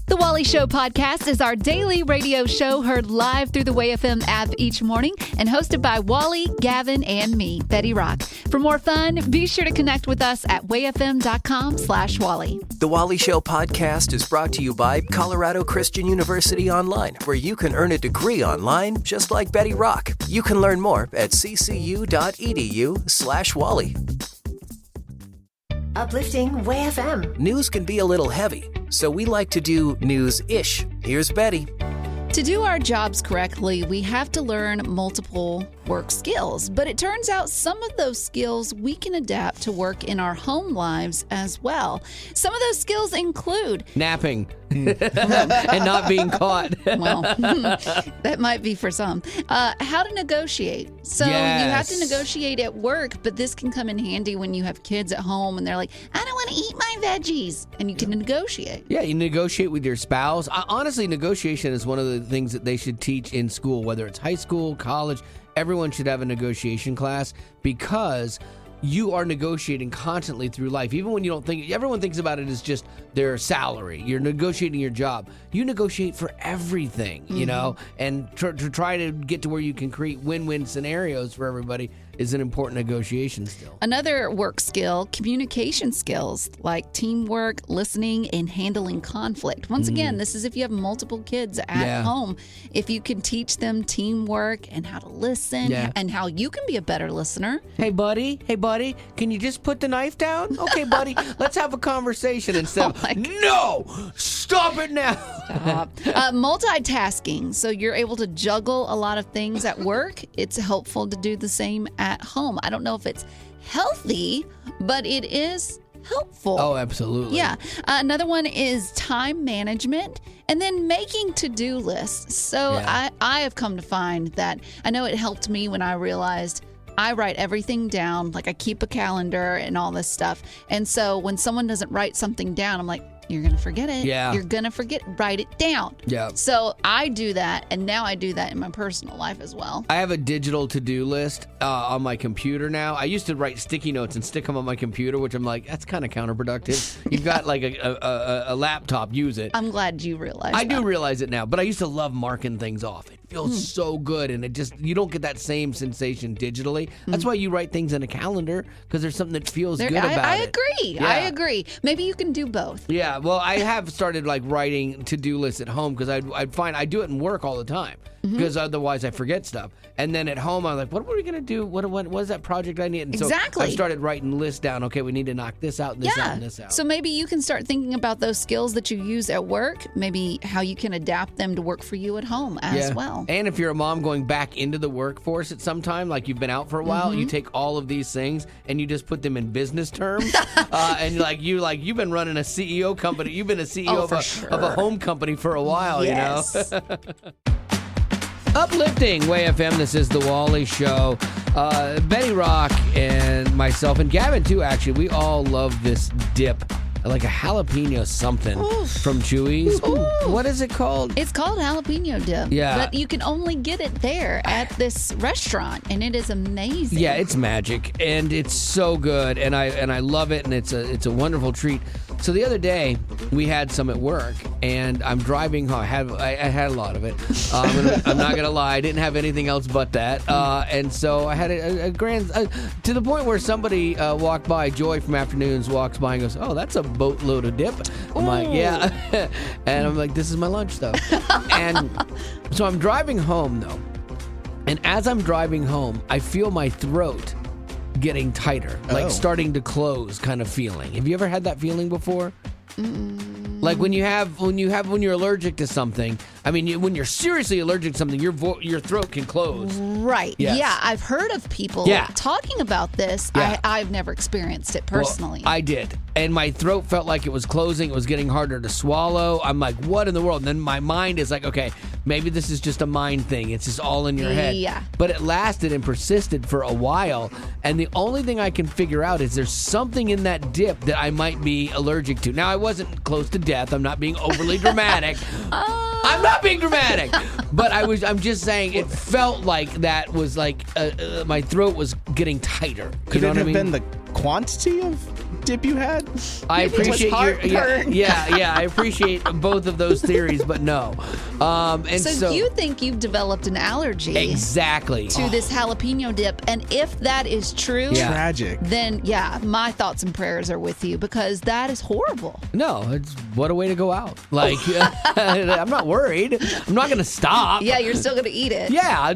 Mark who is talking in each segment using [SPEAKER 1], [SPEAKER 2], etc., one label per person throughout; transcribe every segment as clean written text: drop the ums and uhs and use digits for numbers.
[SPEAKER 1] The Wally Show podcast is our daily radio show heard live through the WayFM app each morning and hosted by Wally, Gavin, and me, Betty Rock. For more fun, be sure to connect with us at wayfm.com/Wally.
[SPEAKER 2] The Wally Show podcast is brought to you by Colorado Christian University Online, where you can earn a degree online just like Betty Rock. You can learn more at ccu.edu/Wally.
[SPEAKER 3] Uplifting WayFM.
[SPEAKER 2] News can be a little heavy, so we like to do news-ish. Here's Betty.
[SPEAKER 1] To do our jobs correctly, we have to learn multiple work skills. But it turns out some of those skills we can adapt to work in our home lives as well. Some of those skills include
[SPEAKER 4] napping and not being caught.
[SPEAKER 1] Well, that might be for some. How to negotiate. So you have to negotiate at work, but this can come in handy when you have kids at home and they're like, I don't want to eat my veggies. And you can negotiate.
[SPEAKER 4] Yeah, you negotiate with your spouse. Honestly, negotiation is one of the things that they should teach in school, whether it's high school, college. Everyone should have a negotiation class because you are negotiating constantly through life. Even when you don't think, everyone thinks about it as just their salary. You're negotiating your job. You negotiate for everything, you know, and to try to get to where you can create win-win scenarios for everybody is an important negotiation skill.
[SPEAKER 1] Another work skill, communication skills like teamwork, listening, and handling conflict. Once again, this is if you have multiple kids at home. If you can teach them teamwork and how to listen and how you can be a better listener.
[SPEAKER 4] Hey, buddy, can you just put the knife down? Okay, buddy, let's have a conversation instead of, no, stop it now.
[SPEAKER 1] Stop. Multitasking. So you're able to juggle a lot of things at work. It's helpful to do the same at home. I don't know if it's healthy, but it is helpful.
[SPEAKER 4] Oh, absolutely.
[SPEAKER 1] Yeah. Another one is time management and then making to-do lists. So I have come to find that I know it helped me when I realized I write everything down. Like I keep a calendar and all this stuff. And so when someone doesn't write something down, I'm like, you're going to forget it.
[SPEAKER 4] Yeah.
[SPEAKER 1] You're going to forget. Write it down.
[SPEAKER 4] Yeah.
[SPEAKER 1] So I do that, and now I do that in my personal life as well.
[SPEAKER 4] I have a digital to-do list on my computer now. I used to write sticky notes and stick them on my computer, which I'm like, that's kind of counterproductive. You've got like a laptop, use it.
[SPEAKER 1] I'm glad you realize
[SPEAKER 4] I
[SPEAKER 1] that.
[SPEAKER 4] do realize it now, but I used to love marking things off. It feels so good, and you don't get that same sensation digitally. That's why you write things in a calendar, because there's something that feels good about it.
[SPEAKER 1] I agree.
[SPEAKER 4] Yeah.
[SPEAKER 1] I agree. Maybe you can do both.
[SPEAKER 4] Yeah, well, I have started like writing to-do lists at home because I'd find I do it in work all the time because otherwise I forget stuff. And then at home I'm like, what are we gonna do? What is that project I need? And
[SPEAKER 1] Exactly.
[SPEAKER 4] So I started writing lists down. Okay, we need to knock this out and this out and this out.
[SPEAKER 1] So maybe you can start thinking about those skills that you use at work, maybe how you can adapt them to work for you at home as well.
[SPEAKER 4] And if you're a mom going back into the workforce at some time, like you've been out for a while, you take all of these things and you just put them in business terms. And you've been running a CEO company. You've been a CEO of a home company for a while, you know. Uplifting WayFM. This is the Wally Show. Betty Rock and myself and Gavin too. Actually, we all love this dip. Like a jalapeno something from Chewy's. What is it called?
[SPEAKER 1] It's called jalapeno dip.
[SPEAKER 4] Yeah.
[SPEAKER 1] But you can only get it there at this restaurant, and it is amazing.
[SPEAKER 4] Yeah, it's magic, and it's so good, and I love it, and it's a wonderful treat. So the other day, we had some at work, and I'm driving home. I had a lot of it. I'm not going to lie. I didn't have anything else but that. And so I had a grand... to the point where somebody walked by, Joy from Afternoons walks by and goes, oh, that's a boatload of dip. I'm like, yeah. And I'm like, this is my lunch, though. And so I'm driving home, though. And as I'm driving home, I feel my throat getting tighter, like starting to close kind of feeling. Have you ever had that feeling before? Like when you're allergic to something. I mean, when you're seriously allergic to something, your throat can close.
[SPEAKER 1] Right.
[SPEAKER 4] Yes.
[SPEAKER 1] Yeah, I've heard of people talking about this.
[SPEAKER 4] Yeah.
[SPEAKER 1] I've never experienced it personally.
[SPEAKER 4] Well, I did. And my throat felt like it was closing. It was getting harder to swallow. I'm like, what in the world? And then my mind is like, okay, maybe this is just a mind thing. It's just all in your head.
[SPEAKER 1] Yeah.
[SPEAKER 4] But it lasted and persisted for a while. And the only thing I can figure out is there's something in that dip that I might be allergic to. Now, I wasn't close to death. I'm not being overly dramatic. I'm not being dramatic. But I'm just saying it felt like that was like my throat was getting tighter.
[SPEAKER 5] Could it have been the quantity of
[SPEAKER 3] dip you had?
[SPEAKER 4] I appreciate
[SPEAKER 1] heartburn.
[SPEAKER 4] I appreciate both of those theories, but no.
[SPEAKER 1] So you think you've developed an allergy
[SPEAKER 4] exactly
[SPEAKER 1] to this jalapeno dip, and if that is true,
[SPEAKER 3] Tragic.
[SPEAKER 1] then my thoughts and prayers are with you, because that is horrible.
[SPEAKER 4] No, it's what a way to go out. Like, I'm not worried. I'm not gonna stop.
[SPEAKER 1] Yeah, you're still gonna eat it.
[SPEAKER 4] Yeah,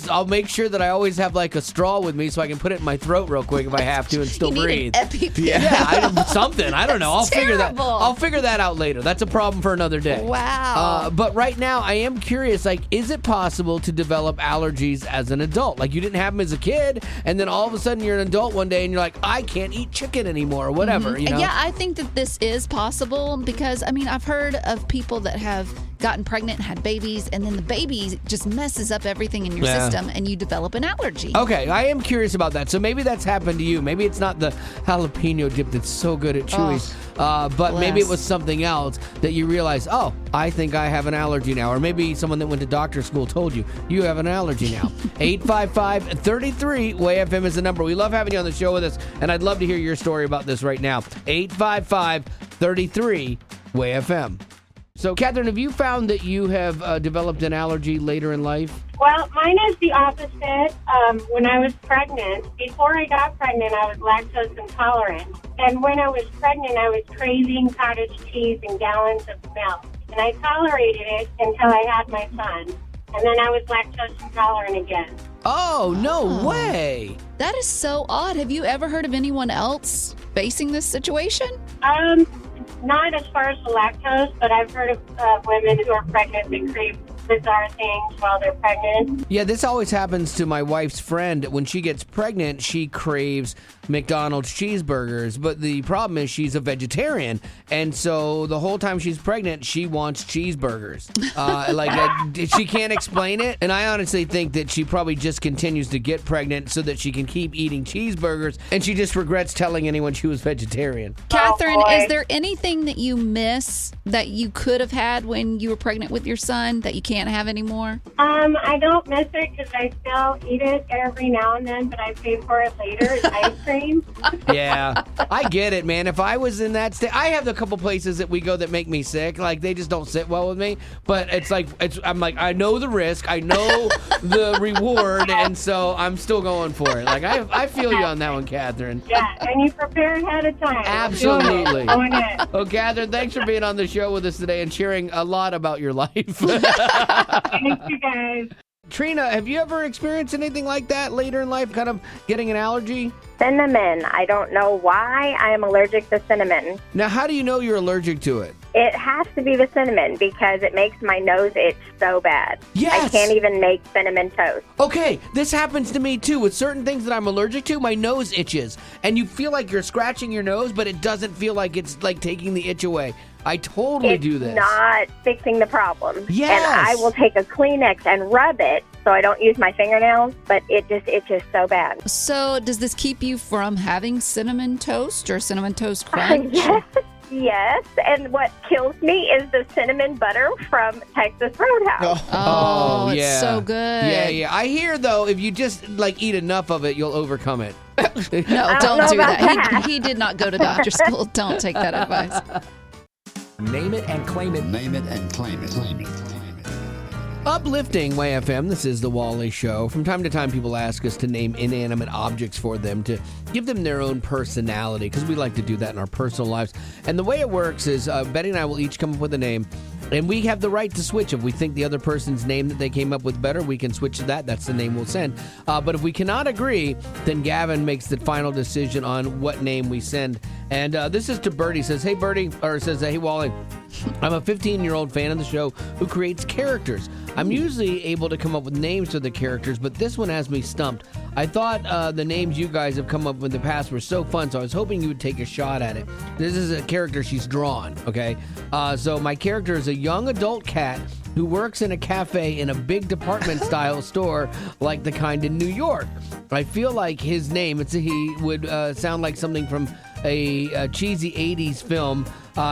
[SPEAKER 4] I'll make sure that I always have like a straw with me so I can put it in my throat real quick if I have to and still
[SPEAKER 1] you
[SPEAKER 4] breathe.
[SPEAKER 1] Need an EpiPen.
[SPEAKER 4] Yeah, something. I don't know. I'll figure that.
[SPEAKER 1] terrible.
[SPEAKER 4] I'll figure that out later. That's a problem for another day.
[SPEAKER 1] Wow.
[SPEAKER 4] But right now, I am curious. Like, is it possible to develop allergies as an adult? Like, you didn't have them as a kid, and then all of a sudden you're an adult one day, and you're like, I can't eat chicken anymore, or whatever.
[SPEAKER 1] Mm-hmm.
[SPEAKER 4] You know?
[SPEAKER 1] Yeah, I think that this is possible, because I've heard of people that have gotten pregnant, had babies, and then the baby just messes up everything in your system, and you develop an allergy.
[SPEAKER 4] Okay, I am curious about that. So maybe that's happened to you. Maybe it's not the jalapeno dip that's so good at Chewy's, but maybe it was something else that you realize, oh, I think I have an allergy now. Or maybe someone that went to doctor school told you, you have an allergy now. 855-33-WAY-FM is the number. We love having you on the show with us, and I'd love to hear your story about this right now. 855-33-WAY-FM. So, Catherine, have you found that you have developed an allergy later in life?
[SPEAKER 5] Well, mine is the opposite. When I was pregnant, before I got pregnant, I was lactose intolerant. And when I was pregnant, I was craving cottage cheese and gallons of milk. And I tolerated it until I had my son. And then I was lactose intolerant again.
[SPEAKER 4] Oh, no way.
[SPEAKER 1] That is so odd. Have you ever heard of anyone else facing this situation?
[SPEAKER 5] Not as far as the lactose, but I've heard of women who are pregnant that crave bizarre things while they're pregnant.
[SPEAKER 4] Yeah, this always happens to my wife's friend. When she gets pregnant, she craves McDonald's cheeseburgers, but the problem is she's a vegetarian, and so the whole time she's pregnant, she wants cheeseburgers. She can't explain it, and I honestly think that she probably just continues to get pregnant so that she can keep eating cheeseburgers, and she just regrets telling anyone she was vegetarian.
[SPEAKER 1] Catherine, is there anything that you miss that you could have had when you were pregnant with your son that you can't have anymore?
[SPEAKER 5] I don't miss it because I still eat it every now and then, but I pay for it later. It's ice cream.
[SPEAKER 4] Yeah, I get it, man. If I was in that state, I have a couple places that we go that make me sick. Like, they just don't sit well with me. But I'm like, I know the risk, I know the reward, and so I'm still going for it. Like, I feel you on that one, Catherine.
[SPEAKER 5] Yeah, and you prepare ahead of time.
[SPEAKER 4] Absolutely.
[SPEAKER 5] Doing it.
[SPEAKER 4] Well, Catherine, thanks for being on the show with us today and sharing a lot about your life.
[SPEAKER 5] Thanks, you guys.
[SPEAKER 4] Trina, have you ever experienced anything like that later in life, kind of getting an allergy?
[SPEAKER 6] Cinnamon. I don't know why I am allergic to cinnamon.
[SPEAKER 4] Now, how do you know you're allergic to it?
[SPEAKER 6] It has to be the cinnamon because it makes my nose itch so bad.
[SPEAKER 4] Yes.
[SPEAKER 6] I can't even make cinnamon toast.
[SPEAKER 4] Okay, this happens to me too. With certain things that I'm allergic to, my nose itches. And you feel like you're scratching your nose, but it doesn't feel like it's like taking the itch away. I totally do this.
[SPEAKER 6] It's not fixing the problem.
[SPEAKER 4] Yes.
[SPEAKER 6] And I will take a Kleenex and rub it so I don't use my fingernails, but it just itches so bad.
[SPEAKER 1] So does this keep you from having cinnamon toast or cinnamon toast crunch?
[SPEAKER 6] Yes, and what kills me is the cinnamon butter from Texas Roadhouse.
[SPEAKER 1] Oh,
[SPEAKER 4] yeah.
[SPEAKER 1] It's so good.
[SPEAKER 4] Yeah. I hear, though, if you just, eat enough of it, you'll overcome it.
[SPEAKER 1] No, don't do that. He did not go to doctor school. Don't take that advice.
[SPEAKER 2] Name it and claim it.
[SPEAKER 7] Name it and claim it. Claim it.
[SPEAKER 4] Uplifting WAY-FM, this is the Wally Show. From time to time, people ask us to name inanimate objects for them, to give them their own personality, because we like to do that in our personal lives. And the way it works is Betty and I will each come up with a name, and we have the right to switch. If we think the other person's name that they came up with better, we can switch to that. That's the name we'll send. But if we cannot agree, then Gavin makes the final decision on what name we send. And this is to Bertie. Says, hey, Bertie, or says, hey, Wally, I'm a 15-year-old fan of the show who creates characters. I'm usually able to come up with names for the characters, but this one has me stumped. I thought the names you guys have come up with in the past were so fun, so I was hoping you would take a shot at it. This is a character she's drawn, okay? So my character is a young adult cat who works in a cafe in a big department-style store like the kind in New York. I feel like his name, he would sound like something from a cheesy 80s film,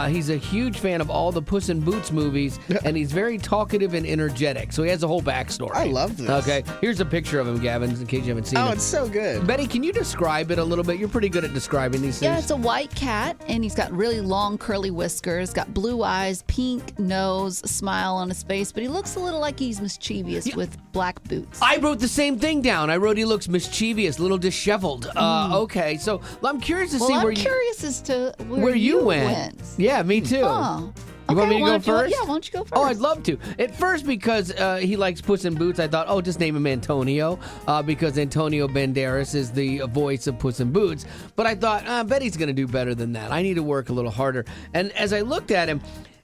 [SPEAKER 4] He's a huge fan of all the Puss in Boots movies, and he's very talkative and energetic. So he has a whole backstory.
[SPEAKER 3] I love this.
[SPEAKER 4] Okay, here's a picture of him, Gavin, in case you haven't seen it.
[SPEAKER 3] Oh, it's so good.
[SPEAKER 4] Betty, can you describe it a little bit? You're pretty good at describing these things.
[SPEAKER 1] Yeah, it's a white cat, and he's got really long curly whiskers, got blue eyes, pink nose, a smile on his face, but he looks a little like he's mischievous with black boots.
[SPEAKER 4] I wrote the same thing down. I wrote he looks mischievous, a little disheveled. Okay, so I'm curious to see
[SPEAKER 1] I'm
[SPEAKER 4] where
[SPEAKER 1] curious as to
[SPEAKER 4] where you went. Yeah, me too.
[SPEAKER 1] Oh.
[SPEAKER 4] You want me to go first?
[SPEAKER 1] Yeah, why don't you go first?
[SPEAKER 4] Oh, I'd love to. At first, because he likes Puss in Boots, I thought, just name him Antonio, because Antonio Banderas is the voice of Puss in Boots. But I thought, I bet he's going to do better than that. I need to work a little harder. And as I looked at him,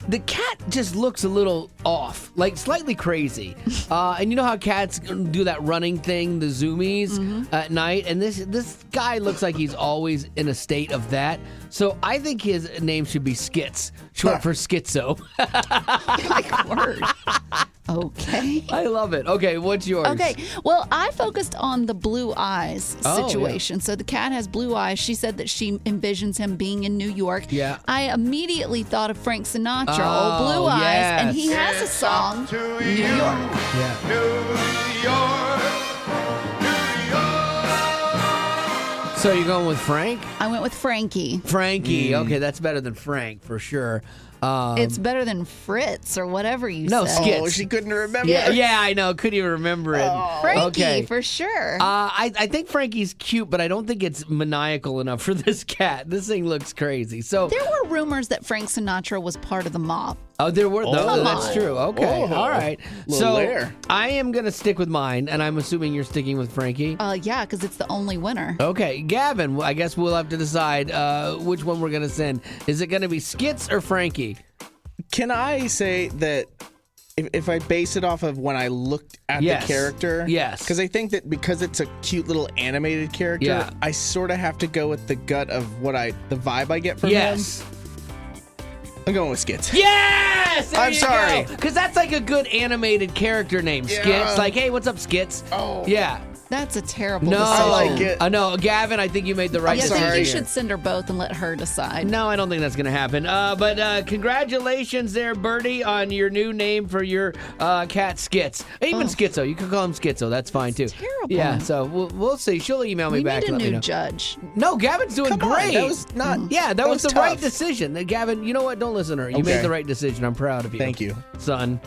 [SPEAKER 4] the cat just looks a little off, like slightly crazy. And you know how cats do that running thing, the zoomies at night? And this guy looks like he's always in a state of that. So I think his name should be Skits, short for schizo.
[SPEAKER 1] Like word. Okay.
[SPEAKER 4] I love it. Okay, what's yours?
[SPEAKER 1] Okay, well, I focused on the blue eyes situation.
[SPEAKER 4] Yeah.
[SPEAKER 1] So the cat has blue eyes. She said that she envisions him being in New York.
[SPEAKER 4] Yeah.
[SPEAKER 1] I immediately thought of Frank Sinatra, Old Blue Eyes,
[SPEAKER 4] yes.
[SPEAKER 1] and he has a song, New York.
[SPEAKER 4] Yeah.
[SPEAKER 8] New York.
[SPEAKER 4] So you're going with Frank?
[SPEAKER 1] I went with Frankie.
[SPEAKER 4] Frankie. Okay, that's better than Frank for sure.
[SPEAKER 1] It's better than Fritz or whatever you
[SPEAKER 4] No,
[SPEAKER 1] said.
[SPEAKER 4] Skits.
[SPEAKER 3] Oh, she couldn't remember.
[SPEAKER 4] Yeah, I know. Couldn't even remember it.
[SPEAKER 1] Frankie,
[SPEAKER 4] Okay.
[SPEAKER 1] for sure.
[SPEAKER 4] I think Frankie's cute, but I don't think it's maniacal enough for this cat. This thing looks crazy. So
[SPEAKER 1] There were rumors that Frank Sinatra was part of the mob.
[SPEAKER 4] there were.
[SPEAKER 3] Oh.
[SPEAKER 4] That's true. Okay,
[SPEAKER 3] Oh.
[SPEAKER 4] all right.
[SPEAKER 3] Little
[SPEAKER 4] So
[SPEAKER 3] layer.
[SPEAKER 4] I am gonna stick with mine, and I'm assuming you're sticking with Frankie.
[SPEAKER 1] Yeah, because it's the only winner.
[SPEAKER 4] Okay, Gavin. I guess we'll have to decide which one we're gonna send. Is it gonna be Skits or Frankie?
[SPEAKER 3] Can I say that if I base it off of when I looked at
[SPEAKER 4] Yes.
[SPEAKER 3] the character?
[SPEAKER 4] Yes.
[SPEAKER 3] Because I think that because it's a cute little animated character,
[SPEAKER 4] Yeah.
[SPEAKER 3] I sort of have to go with the gut of the vibe I get from
[SPEAKER 4] Yes.
[SPEAKER 3] him. I'm going with Skits.
[SPEAKER 4] Yes!
[SPEAKER 3] I'm sorry.
[SPEAKER 4] Because that's like a good animated character name,
[SPEAKER 3] Yeah.
[SPEAKER 4] Skits. Like, hey, what's up, Skits?
[SPEAKER 3] Oh.
[SPEAKER 4] Yeah.
[SPEAKER 1] That's a terrible
[SPEAKER 4] No.
[SPEAKER 1] decision.
[SPEAKER 3] I like it.
[SPEAKER 4] I know. Gavin, I think you made the right
[SPEAKER 1] I
[SPEAKER 4] decision.
[SPEAKER 1] think you
[SPEAKER 3] sorry.
[SPEAKER 1] should send her both and let her decide.
[SPEAKER 4] No, I don't think that's going to happen. But congratulations there, Birdie, on your new name for your cat, Skits. Even Schizo. You can call him Schizo. That's fine, too.
[SPEAKER 1] Terrible.
[SPEAKER 4] Yeah, so we'll see. She'll email me
[SPEAKER 1] We
[SPEAKER 4] back
[SPEAKER 1] need a
[SPEAKER 4] and let me
[SPEAKER 1] new
[SPEAKER 4] know.
[SPEAKER 1] judge.
[SPEAKER 4] No, Gavin's doing
[SPEAKER 3] Come on,
[SPEAKER 4] great.
[SPEAKER 3] that was not.
[SPEAKER 4] Yeah, that was the right
[SPEAKER 3] tough.
[SPEAKER 4] decision. Gavin, you know what? Don't listen to her. You
[SPEAKER 3] Okay.
[SPEAKER 4] made the right decision. I'm proud of you.
[SPEAKER 3] Thank you.
[SPEAKER 4] Son.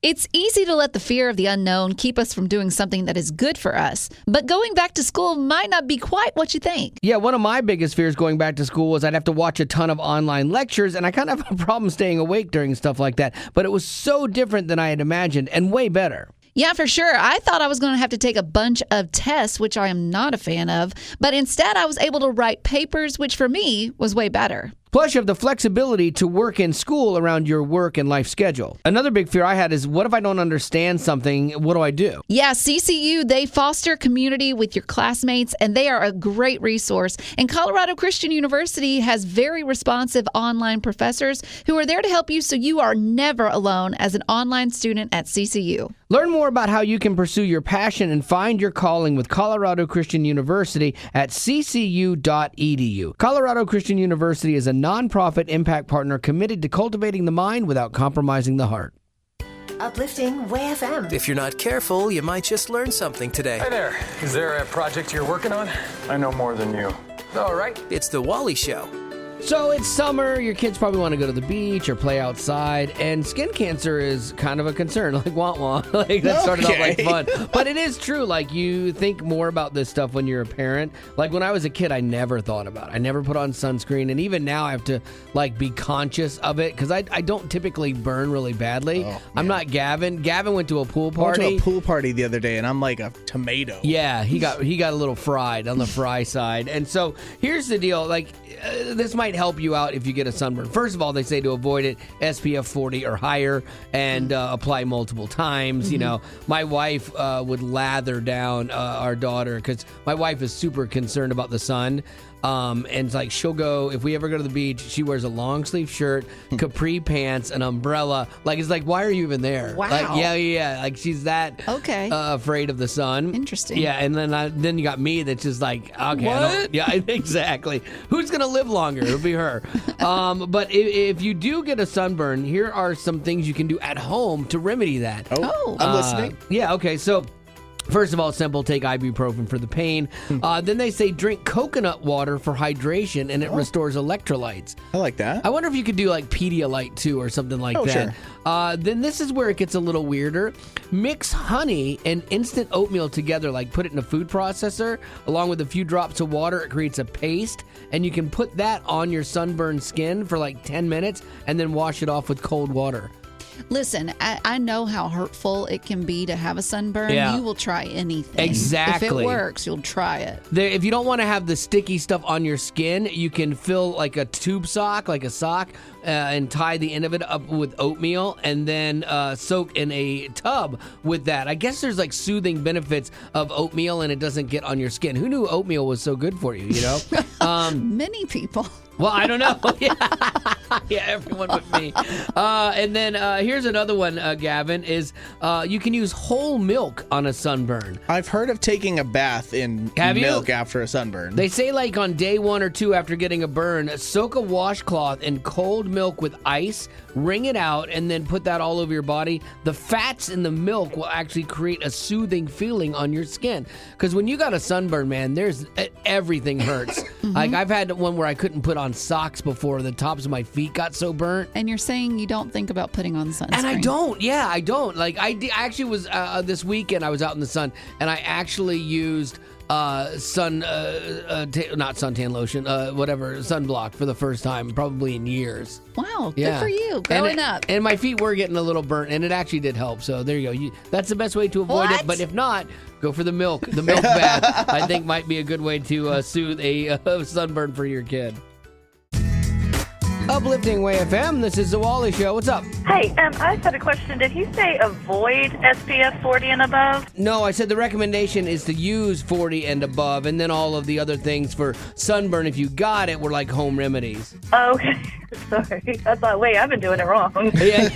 [SPEAKER 1] It's easy to let the fear of the unknown keep us from doing something that is good for us, but going back to school might not be quite what you think.
[SPEAKER 4] Yeah, one of my biggest fears going back to school was I'd have to watch a ton of online lectures, and I kind of have a problem staying awake during stuff like that. But it was so different than I had imagined, and way better.
[SPEAKER 1] Yeah, for sure. I thought I was going to have to take a bunch of tests, which I am not a fan of, but instead I was able to write papers, which for me was way better.
[SPEAKER 4] Plus, you have the flexibility to work in school around your work and life schedule. Another big fear I had is, what if I don't understand something? What do I do?
[SPEAKER 1] Yeah, CCU, they foster community with your classmates, and they are a great resource. And Colorado Christian University has very responsive online professors who are there to help you so you are never alone as an online student at CCU.
[SPEAKER 4] Learn more about how you can pursue your passion and find your calling with Colorado Christian University at ccu.edu. Colorado Christian University is a nonprofit impact partner committed to cultivating the mind without compromising the heart.
[SPEAKER 9] Uplifting Way FM.
[SPEAKER 2] If you're not careful, you might just learn something today.
[SPEAKER 8] Hi there. Is there a project you're working on? I know more than you. All right.
[SPEAKER 2] It's The Wally Show.
[SPEAKER 4] So it's summer, your kids probably want to go to the beach or play outside, and skin cancer is kind of a concern, like wah-wah. Like that started off like fun. But it is true, like you think more about this stuff when you're a parent. Like when I was a kid, I never thought about it. I never put on sunscreen, and even now I have to like be conscious of it because I don't typically burn really badly. I'm not Gavin. Gavin went to a pool
[SPEAKER 3] I went
[SPEAKER 4] party.
[SPEAKER 3] to a pool party the other day, and I'm like a tomato.
[SPEAKER 4] Yeah, he got a little fried on the fry side. And so here's the deal, like this might help you out if you get a sunburn. First of all, they say to avoid it, SPF 40 or higher, and apply multiple times. You know, my wife would lather down our daughter because my wife is super concerned about the sun. And it's like she'll go, if we ever go to the beach, she wears a long sleeve shirt, capri pants, an umbrella. Like, it's like, why are you even there?
[SPEAKER 1] Wow.
[SPEAKER 4] Like, yeah. Like, she's that afraid of the sun.
[SPEAKER 1] Interesting.
[SPEAKER 4] Yeah, and then you got me that's just like, okay.
[SPEAKER 1] What?
[SPEAKER 4] Yeah, exactly. Who's going to live longer? It'll be her. But if you do get a sunburn, here are some things you can do at home to remedy that.
[SPEAKER 3] Oh, I'm listening.
[SPEAKER 4] Yeah, okay, so... First of all, it's simple. Take ibuprofen for the pain. Then they say drink coconut water for hydration, and it restores electrolytes.
[SPEAKER 3] I like that.
[SPEAKER 4] I wonder if you could do like Pedialyte too or something like that.
[SPEAKER 3] Sure.
[SPEAKER 4] Then this is where it gets a little weirder. Mix honey and instant oatmeal together, like put it in a food processor, along with a few drops of water. It creates a paste, and you can put that on your sunburned skin for like 10 minutes, and then wash it off with cold water.
[SPEAKER 1] Listen, I know how hurtful it can be to have a sunburn.
[SPEAKER 4] Yeah.
[SPEAKER 1] You will try anything.
[SPEAKER 4] Exactly.
[SPEAKER 1] If it works, you'll try it.
[SPEAKER 4] If you don't want to have the sticky stuff on your skin, you can fill like a tube sock, like a sock, and tie the end of it up with oatmeal and then soak in a tub with that. I guess there's like soothing benefits of oatmeal and it doesn't get on your skin. Who knew oatmeal was so good for you, you know?
[SPEAKER 1] Many people.
[SPEAKER 4] Well, I don't know. Yeah, everyone but me. And then here's another one, Gavin, is you can use whole milk on a sunburn.
[SPEAKER 3] I've heard of taking a bath in milk after a sunburn.
[SPEAKER 4] They say like on day 1 or 2 after getting a burn, soak a washcloth in cold milk with ice, wring it out, and then put that all over your body. The fats in the milk will actually create a soothing feeling on your skin. Because when you got a sunburn, man, everything hurts. Like I've had one where I couldn't put on socks before the tops of my feet got so burnt.
[SPEAKER 1] And you're saying you don't think about putting on sunscreen.
[SPEAKER 4] And I don't. Yeah, I don't. Like I actually was this weekend I was out in the sun and I actually used not suntan lotion, sunblock for the first time probably in years.
[SPEAKER 1] Wow, good for you. Growing up.
[SPEAKER 4] And my feet were getting a little burnt and it actually did help. So there you go. That's the best way to avoid it. But if not, go for the milk. The milk bath I think might be a good way to soothe a sunburn for your kid. Uplifting Way FM, this is the Wally Show. What's up?
[SPEAKER 10] Hey, I just had a question. Did he say avoid SPF 40 and above?
[SPEAKER 4] No, I said the recommendation is to use 40 and above, and then all of the other things for sunburn, if you got it, were like home remedies.
[SPEAKER 10] Oh, okay. Sorry. I thought, wait, I've been doing it wrong.
[SPEAKER 4] Yeah,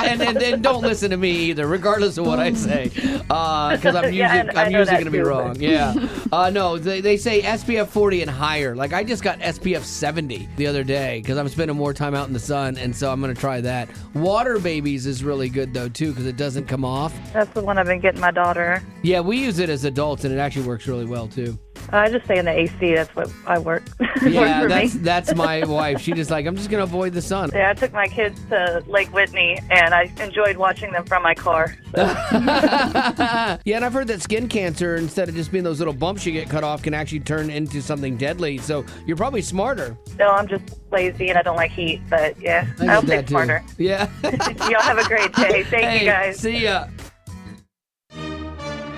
[SPEAKER 4] and don't listen to me either, regardless of what I say, because I'm usually going to be wrong. Yeah. No, they say SPF 40 and higher. Like, I just got SPF 70 the other day because I'm spending more time out in the sun, and so I'm going to try that. Water Babies is really good, though, too, because it doesn't come off.
[SPEAKER 10] That's the one I've been getting my daughter.
[SPEAKER 4] Yeah, we use it as adults, and it actually works really well, too.
[SPEAKER 10] I just stay in the AC. That's what I work.
[SPEAKER 4] Yeah, that's my wife. She just like, I'm just going to avoid the sun.
[SPEAKER 10] Yeah, I took my kids to Lake Whitney, and I enjoyed watching them from my car. So.
[SPEAKER 4] Yeah, and I've heard that skin cancer, instead of just being those little bumps you get cut off, can actually turn into something deadly. So you're probably smarter.
[SPEAKER 10] No, I'm just lazy, and I don't like heat. But yeah, I'll be smarter.
[SPEAKER 4] Yeah.
[SPEAKER 10] Y'all have a great day. Thank you, guys.
[SPEAKER 4] See ya.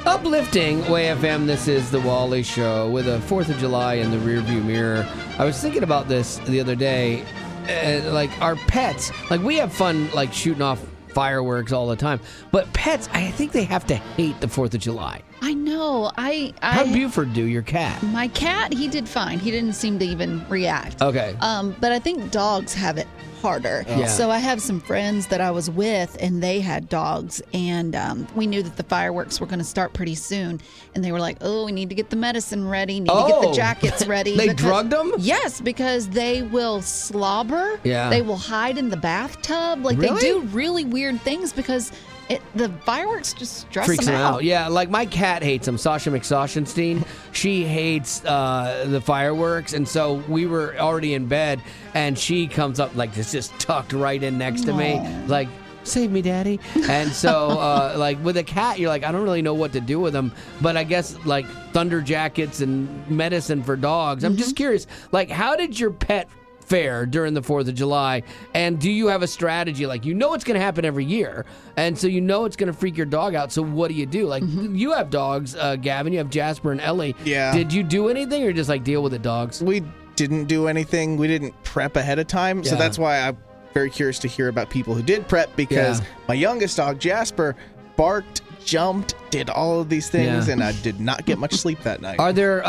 [SPEAKER 4] Uplifting Way FM, this is the Wally Show with a 4th of July in the rearview mirror. I was thinking about this the other day, like our pets, like we have fun like shooting off fireworks all the time, but pets, I think they have to hate the 4th of July.
[SPEAKER 1] I know.
[SPEAKER 4] How'd Buford do, your cat?
[SPEAKER 1] My cat, he did fine. He didn't seem to even react.
[SPEAKER 4] Okay.
[SPEAKER 1] But I think dogs have it harder.
[SPEAKER 4] Yeah.
[SPEAKER 1] So I have some friends that I was with, and they had dogs, and we knew that the fireworks were going to start pretty soon, and they were like, "Oh, we need to get the medicine ready, need to get the jackets ready."
[SPEAKER 4] They drugged them?
[SPEAKER 1] Yes, because they will slobber.
[SPEAKER 4] Yeah.
[SPEAKER 1] They will hide in the bathtub. Like
[SPEAKER 4] Really?
[SPEAKER 1] they do really weird things because the fireworks just stress
[SPEAKER 4] Freaks
[SPEAKER 1] them
[SPEAKER 4] them
[SPEAKER 1] out.
[SPEAKER 4] out. Yeah, like my cat hates them. Sasha McSauchenstein. She hates the fireworks, and so we were already in bed, and she comes up like this, just tucked right in next to me, like, "Save me, Daddy." And so, like with a cat, you're like, I don't really know what to do with them, but I guess like thunder jackets and medicine for dogs. I'm just curious, like, how did your pet fare during the 4th of July, and do you have a strategy? Like, you know it's going to happen every year, and so you know it's going to freak your dog out, so what do? Like, you have dogs, Gavin, you have Jasper and Ellie.
[SPEAKER 3] Yeah.
[SPEAKER 4] Did you do anything, or just like deal with it, dogs?
[SPEAKER 3] We didn't do anything. We didn't prep ahead of time, so that's why I'm very curious to hear about people who did prep, because my youngest dog, Jasper, barked, jumped, did all of these things, and I did not get much sleep that night.
[SPEAKER 4] Are there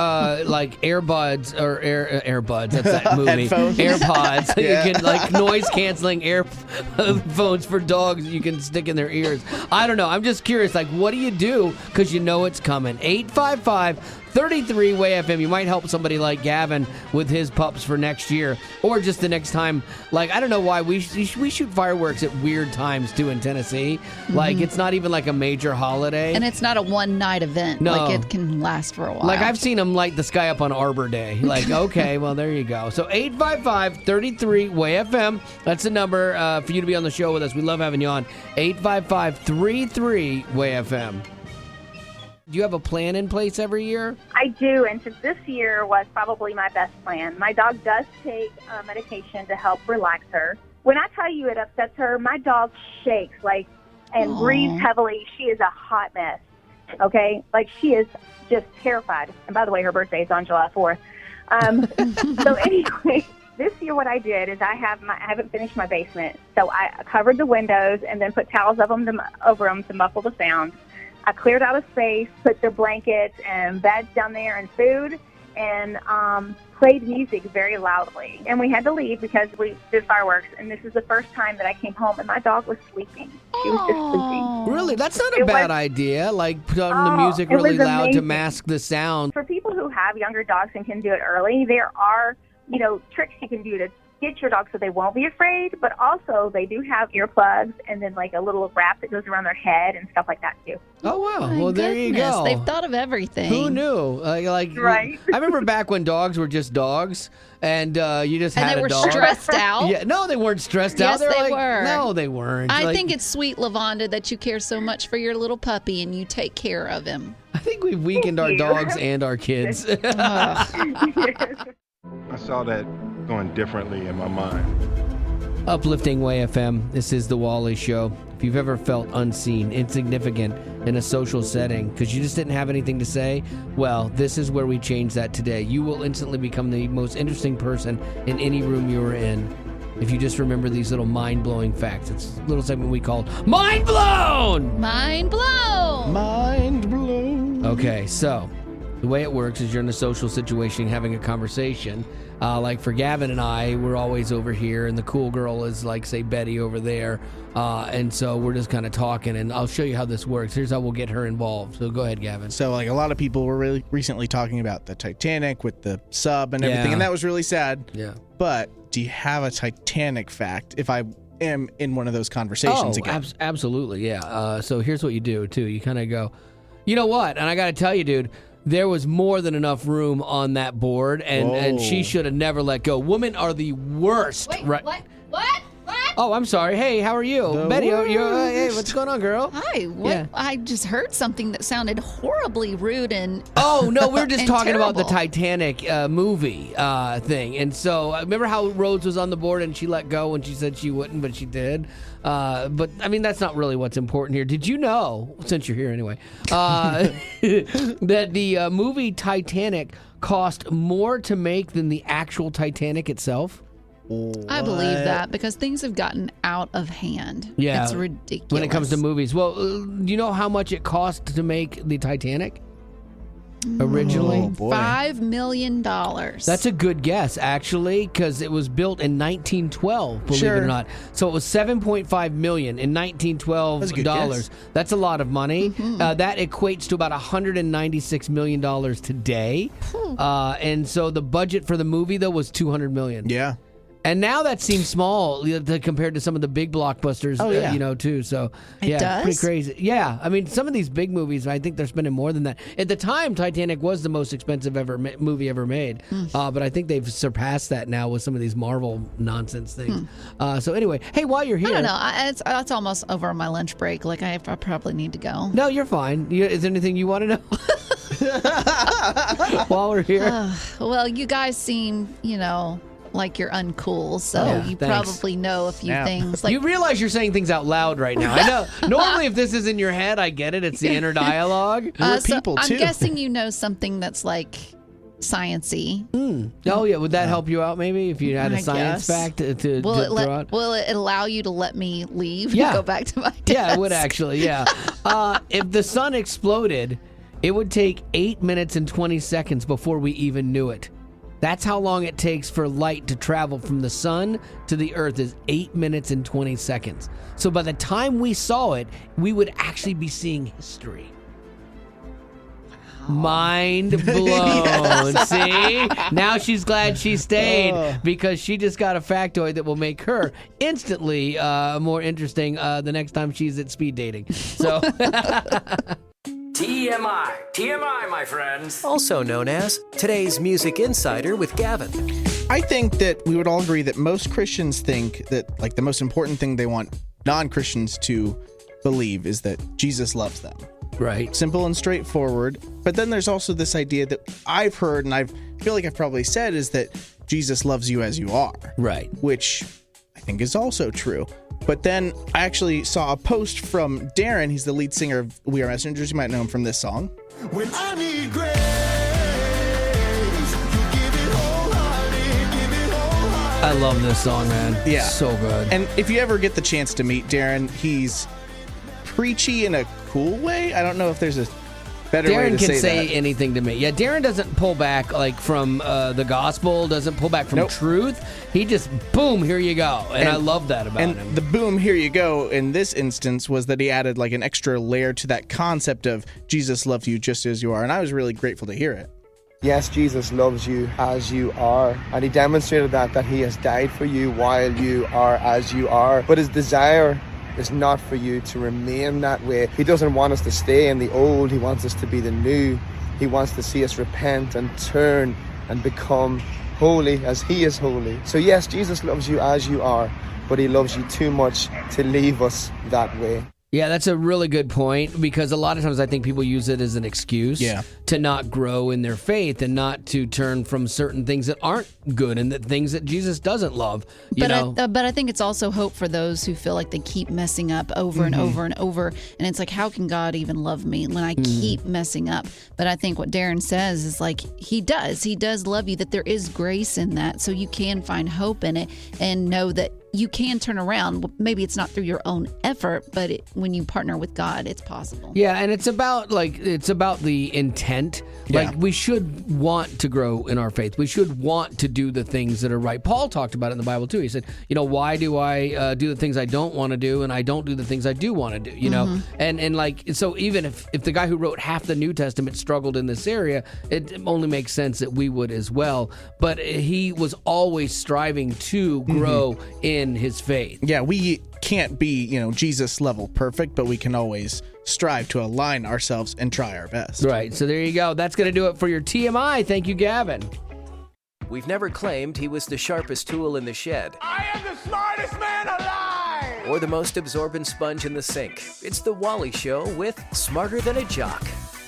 [SPEAKER 4] like earbuds or earbuds? That's that movie.
[SPEAKER 3] Headphones.
[SPEAKER 4] AirPods.
[SPEAKER 3] Yeah.
[SPEAKER 4] You can like noise canceling earphones for dogs you can stick in their ears. I don't know. I'm just curious. Like, what do you do? Because you know it's coming. 855-33-WAY-FM. You might help somebody like Gavin with his pups for next year, or just the next time. Like, I don't know why we shoot fireworks at weird times too in Tennessee. Like, it's not even like a major holiday,
[SPEAKER 1] and it's not a one-night event.
[SPEAKER 4] No.
[SPEAKER 1] Like, it can last for a while.
[SPEAKER 4] Like, I've seen them light the sky up on Arbor Day. Like, okay, well, there you go. So 855-33-WAY-FM. That's the number for you to be on the show with us. We love having you on. 855-33-WAY-FM. Do you have a plan in place every year?
[SPEAKER 6] I do, and since this year was probably my best plan. My dog does take medication to help relax her. When I tell you it upsets her, my dog shakes and breathes heavily. She is a hot mess, okay? Like, she is just terrified. And by the way, her birthday is on July 4th. So anyway, this year what I did is I haven't finished my basement, so I covered the windows and then put towels over them to muffle the sound. I cleared out a space, put the blankets and beds down there and food, and played music very loudly. And we had to leave because we did fireworks, and this is the first time that I came home and my dog was sleeping. She was just sleeping.
[SPEAKER 4] Really? That's not a bad idea. Like, put on the music really loud to mask the sound.
[SPEAKER 6] For people who have younger dogs and can do it early, there are, tricks you can do to get your dog so they won't be afraid, but also they do have earplugs and then like a little wrap that goes around their head and stuff like that too.
[SPEAKER 4] Oh, wow.
[SPEAKER 1] My
[SPEAKER 4] Well, there you
[SPEAKER 1] goodness,
[SPEAKER 4] go.
[SPEAKER 1] They've thought of everything.
[SPEAKER 4] Who knew?
[SPEAKER 6] Right.
[SPEAKER 4] I remember back when dogs were just dogs, and you just had
[SPEAKER 1] And they
[SPEAKER 4] a
[SPEAKER 1] were
[SPEAKER 4] dog.
[SPEAKER 1] stressed out.
[SPEAKER 4] Yeah, no, they weren't stressed out.
[SPEAKER 1] Yes,
[SPEAKER 4] They're
[SPEAKER 1] they
[SPEAKER 4] like,
[SPEAKER 1] were.
[SPEAKER 4] No, they weren't.
[SPEAKER 1] I
[SPEAKER 4] Like,
[SPEAKER 1] think it's sweet, Lavonda, that you care so much for your little puppy and you take care of him.
[SPEAKER 4] I think we've weakened our dogs and our kids.
[SPEAKER 11] I saw that going differently in my mind.
[SPEAKER 4] Uplifting Way FM. This is the Wally Show. If you've ever felt unseen, insignificant in a social setting because you just didn't have anything to say, well, this is where we change that today. You will instantly become the most interesting person in any room you are in if you just remember these little mind-blowing facts. It's a little segment we called Mind Blown!
[SPEAKER 1] Mind blown!
[SPEAKER 3] Mind blown.
[SPEAKER 4] Okay, so the way it works is you're in a social situation having a conversation. Like for Gavin and I, we're always over here, and the cool girl is like, say, Betty over there. And so we're just kind of talking, and I'll show you how this works. Here's how we'll get her involved. So go ahead, Gavin.
[SPEAKER 3] So, like, a lot of people were really recently talking about the Titanic with the sub and everything,
[SPEAKER 4] Yeah.
[SPEAKER 3] and that was really sad.
[SPEAKER 4] Yeah.
[SPEAKER 3] But do you have a Titanic fact if I am in one of those conversations again?
[SPEAKER 4] Absolutely, yeah. So here's what you do, too. You kind of go, you know what? And I got to tell you, dude, there was more than enough room on that board, and she should have never let go. Women are the worst.
[SPEAKER 1] Wait,
[SPEAKER 4] right?
[SPEAKER 1] what?
[SPEAKER 4] Oh, I'm sorry. Hey, how are you? Betty, hey, what's going on, girl?
[SPEAKER 1] Hi. What?
[SPEAKER 4] Yeah.
[SPEAKER 1] I just heard something that sounded horribly rude and
[SPEAKER 4] Oh, no, we're just
[SPEAKER 1] and
[SPEAKER 4] talking about the
[SPEAKER 1] terrible.
[SPEAKER 4] Titanic movie thing. And so, remember how Rhodes was on the board and she let go when she said she wouldn't, but she did? But, I mean, that's not really what's important here. Did you know, since you're here anyway, that the movie Titanic cost more to make than the actual Titanic itself?
[SPEAKER 1] I believe that because things have gotten out of hand.
[SPEAKER 4] Yeah.
[SPEAKER 1] It's ridiculous.
[SPEAKER 4] When it comes to movies. Well, do you know how much it cost to make the Titanic originally?
[SPEAKER 3] Oh, boy.
[SPEAKER 1] $5 million.
[SPEAKER 4] That's a good guess, actually, because it was built in 1912, believe it or
[SPEAKER 3] Sure.
[SPEAKER 4] not. So it was $7.5 million in 1912
[SPEAKER 3] That's a good
[SPEAKER 4] dollars.
[SPEAKER 3] guess.
[SPEAKER 4] That's a lot of money. That equates to about $196 million today. And so the budget for the movie, though, was $200 million.
[SPEAKER 3] Yeah.
[SPEAKER 4] And now that seems small compared to some of the big blockbusters,
[SPEAKER 3] Oh, yeah.
[SPEAKER 4] Too. So,
[SPEAKER 1] It
[SPEAKER 4] yeah,
[SPEAKER 1] does?
[SPEAKER 4] pretty crazy. Yeah, I mean, some of these big movies, I think they're spending more than that. At the time, Titanic was the most expensive movie ever made. But I think they've surpassed that now with some of these Marvel nonsense things. So anyway, hey, while you're here.
[SPEAKER 1] I don't know. It's almost over on my lunch break. Like, I probably need to go.
[SPEAKER 4] No, you're fine. Is there anything you want to know? While we're here.
[SPEAKER 1] Well, you guys seem, like you're uncool, so you
[SPEAKER 4] thanks.
[SPEAKER 1] probably know a few
[SPEAKER 3] Yeah.
[SPEAKER 1] things. Like,
[SPEAKER 4] You realize you're saying things out loud right now. I know. Normally, if this is in your head, I get it. It's the inner dialogue.
[SPEAKER 3] We're
[SPEAKER 1] so
[SPEAKER 3] people,
[SPEAKER 1] I'm
[SPEAKER 3] too.
[SPEAKER 1] guessing you know something that's like science-y.
[SPEAKER 4] Oh, yeah. Would that help you out, maybe, if you had a
[SPEAKER 1] I
[SPEAKER 4] science
[SPEAKER 1] guess.
[SPEAKER 4] fact to
[SPEAKER 1] Will
[SPEAKER 4] throw out?
[SPEAKER 1] it allow you to let me leave
[SPEAKER 4] Yeah.
[SPEAKER 1] and go back to my desk?
[SPEAKER 4] Yeah, it would actually, yeah. If the sun exploded, it would take 8 minutes and 20 seconds before we even knew it. That's how long it takes for light to travel from the sun to the earth is 8 minutes and 20 seconds. So by the time we saw it, we would actually be seeing history. Mind blown. See? Now she's glad she stayed because she just got a factoid that will make her instantly more interesting the next time she's at speed dating. So
[SPEAKER 2] TMI, my friends. Also known as today's Music Insider with Gavin.
[SPEAKER 3] I think that we would all agree that most Christians think that like the most important thing they want non-Christians to believe is that Jesus loves them.
[SPEAKER 4] Right.
[SPEAKER 3] Simple and straightforward. But then there's also this idea that I've heard, and I feel like I've probably said, is that Jesus loves you as you are.
[SPEAKER 4] Right.
[SPEAKER 3] Which I think is also true. But then I actually saw a post from Darren. He's the lead singer of We Are Messengers. You might know him from this song.
[SPEAKER 12] When I need grace, you give it wholehearted, give it wholehearted.
[SPEAKER 4] I love this song, man.
[SPEAKER 3] Yeah.
[SPEAKER 4] So good.
[SPEAKER 3] And if you ever get the chance to meet Darren, he's preachy in a cool way. I don't know if there's a better way to say that.
[SPEAKER 4] Darren can say anything to me. Yeah, Darren doesn't pull back like from the gospel, doesn't pull back from truth. He just, boom, here you go. And I love that about him.
[SPEAKER 3] And the boom, here you go in this instance was that he added like an extra layer to that concept of Jesus loves you just as you are. And I was really grateful to hear it.
[SPEAKER 13] Yes, Jesus loves you as you are, and he demonstrated that he has died for you while you are as you are. But his desire is not for you to remain that way. He doesn't want us to stay in the old. He wants us to be the new. He wants to see us repent and turn and become holy as he is holy. So yes, Jesus loves you as you are, but he loves you too much to leave us that way.
[SPEAKER 4] Yeah, that's a really good point because a lot of times I think people use it as an excuse to not grow in their faith and not to turn from certain things that aren't good and the things that Jesus doesn't love.
[SPEAKER 1] But I think it's also hope for those who feel like they keep messing up over and over and over. And it's like, how can God even love me when I keep messing up? But I think what Darren says is like, he does love you, that there is grace in that. So you can find hope in it and know that you can turn around. Maybe it's not through your own effort, but when you partner with God, it's possible.
[SPEAKER 4] Yeah, and it's about the intent.
[SPEAKER 3] Yeah.
[SPEAKER 4] Like we should want to grow in our faith. We should want to do the things that are right. Paul talked about it in the Bible too. He said, why do I do the things I don't want to do and I don't do the things I do want to do, you know? And like, so even if the guy who wrote half the New Testament struggled in this area, it only makes sense that we would as well. But he was always striving to grow in his faith.
[SPEAKER 3] Yeah, we can't be, Jesus level perfect, but we can always strive to align ourselves and try our best.
[SPEAKER 4] Right. So there you go. That's going to do it for your TMI. Thank you, Gavin.
[SPEAKER 2] We've never claimed he was the sharpest tool in the shed.
[SPEAKER 12] I am the smartest man alive!
[SPEAKER 2] Or the most absorbent sponge in the sink. It's the Wally Show with Smarter Than a Jock.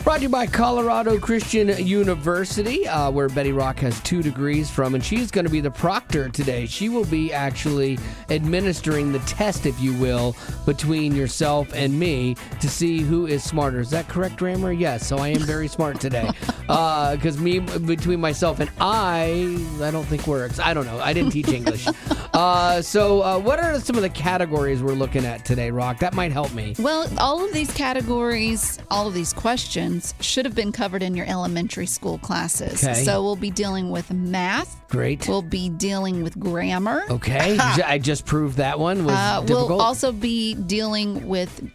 [SPEAKER 4] Brought to you by Colorado Christian University, where Betty Rock has 2 degrees from, and she's going to be the proctor today. She will be actually administering the test, if you will, between yourself and me to see who is smarter. Is that correct, Rammer? Yes, so I am very smart today. Because between myself and I don't think works. I don't know. I didn't teach English. So what are some of the categories we're looking at today, Rock? That might help me.
[SPEAKER 1] Well, all of these categories, all of these questions should have been covered in your elementary school classes.
[SPEAKER 4] Okay.
[SPEAKER 1] So we'll be dealing with math.
[SPEAKER 4] Great.
[SPEAKER 1] We'll be dealing with grammar.
[SPEAKER 4] Okay. I just proved that one was difficult.
[SPEAKER 1] We'll also be dealing with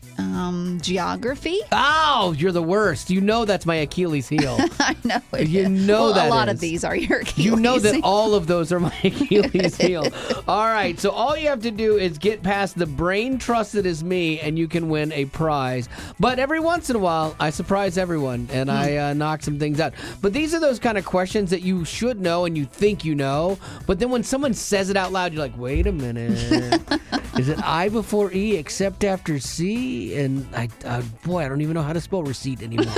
[SPEAKER 1] geography.
[SPEAKER 4] Oh, you're the worst. You know that's my Achilles heel.
[SPEAKER 1] I know it
[SPEAKER 4] You
[SPEAKER 1] is.
[SPEAKER 4] know
[SPEAKER 1] well,
[SPEAKER 4] that
[SPEAKER 1] a lot
[SPEAKER 4] is.
[SPEAKER 1] of these are your Achilles
[SPEAKER 4] You know that
[SPEAKER 1] heel.
[SPEAKER 4] all of those are my Achilles heel. All right, so all you have to do is get past the brain trust that is me, and you can win a prize. But every once in a while, I surprise everyone, and I knock some things out. But these are those kind of questions that you should know and you think you know, but then when someone says it out loud, you're like, wait a minute. Is it I before E except after C? And I don't even know how to spell receipt anymore,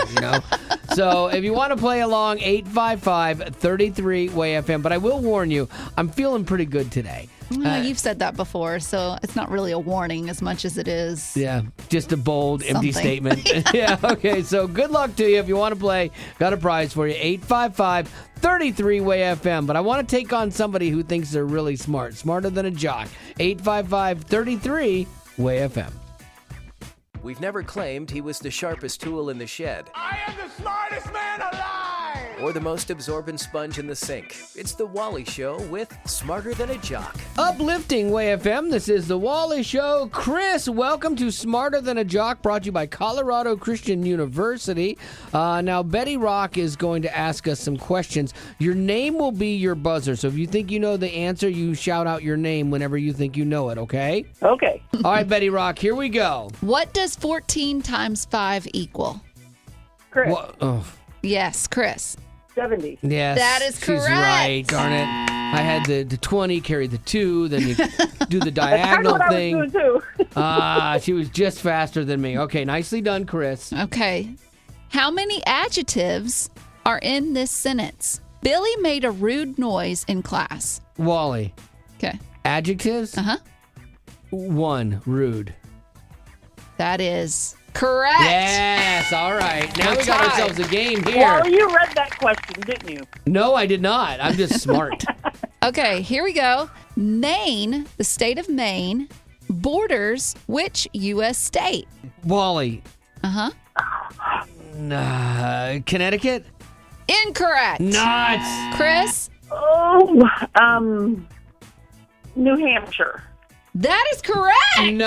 [SPEAKER 4] So if you want to play along, 855-33-WAY-FM. But I will warn you, I'm feeling pretty good today.
[SPEAKER 1] You've said that before, so it's not really a warning as much as it is.
[SPEAKER 4] Yeah, just a bold, empty
[SPEAKER 1] Something.
[SPEAKER 4] statement. Yeah, okay, so good luck to you. If you want to play, got a prize for you, 855-33-WAY-FM. But I want to take on somebody who thinks they're really smart, smarter than a jock. 855-33-WAY-FM.
[SPEAKER 2] we've never claimed he was the sharpest tool in the shed.
[SPEAKER 12] I am the smartest man alive!
[SPEAKER 2] Or the most absorbent sponge in the sink. It's The Wally Show with Smarter Than a Jock.
[SPEAKER 4] Uplifting Way FM, this is The Wally Show. Chris, welcome to Smarter Than a Jock, brought to you by Colorado Christian University. Now, Betty Rock is going to ask us some questions. Your name will be your buzzer, so if you think you know the answer, you shout out your name whenever you think you know it, okay?
[SPEAKER 10] Okay.
[SPEAKER 4] All right, Betty Rock, here we go.
[SPEAKER 1] What does 14 times 5 equal?
[SPEAKER 10] Chris.
[SPEAKER 1] Yes, Chris.
[SPEAKER 10] 70.
[SPEAKER 4] Yes.
[SPEAKER 1] That is correct.
[SPEAKER 4] She's right, darn it. I had the 20, carry the 2, then you do the diagonal
[SPEAKER 10] That's
[SPEAKER 4] thing.
[SPEAKER 10] what I was doing too.
[SPEAKER 4] She was just faster than me. Okay, nicely done, Chris.
[SPEAKER 1] Okay. How many adjectives are in this sentence? Billy made a rude noise in class.
[SPEAKER 4] Wally.
[SPEAKER 1] Okay.
[SPEAKER 4] Adjectives?
[SPEAKER 1] Uh-huh.
[SPEAKER 4] 1, rude.
[SPEAKER 1] That is correct.
[SPEAKER 4] Yes, all right. Now
[SPEAKER 1] We're
[SPEAKER 4] we got
[SPEAKER 1] tied.
[SPEAKER 4] ourselves a game here.
[SPEAKER 10] Well, you read that question, didn't you?
[SPEAKER 4] No, I did not. I'm just smart.
[SPEAKER 1] Okay, here we go. Maine, the state of Maine, borders which U.S. state?
[SPEAKER 4] Wally.
[SPEAKER 1] Uh-huh.
[SPEAKER 4] Connecticut?
[SPEAKER 1] Incorrect.
[SPEAKER 4] Nuts.
[SPEAKER 1] Chris?
[SPEAKER 10] New Hampshire.
[SPEAKER 1] That is correct.
[SPEAKER 4] Nice.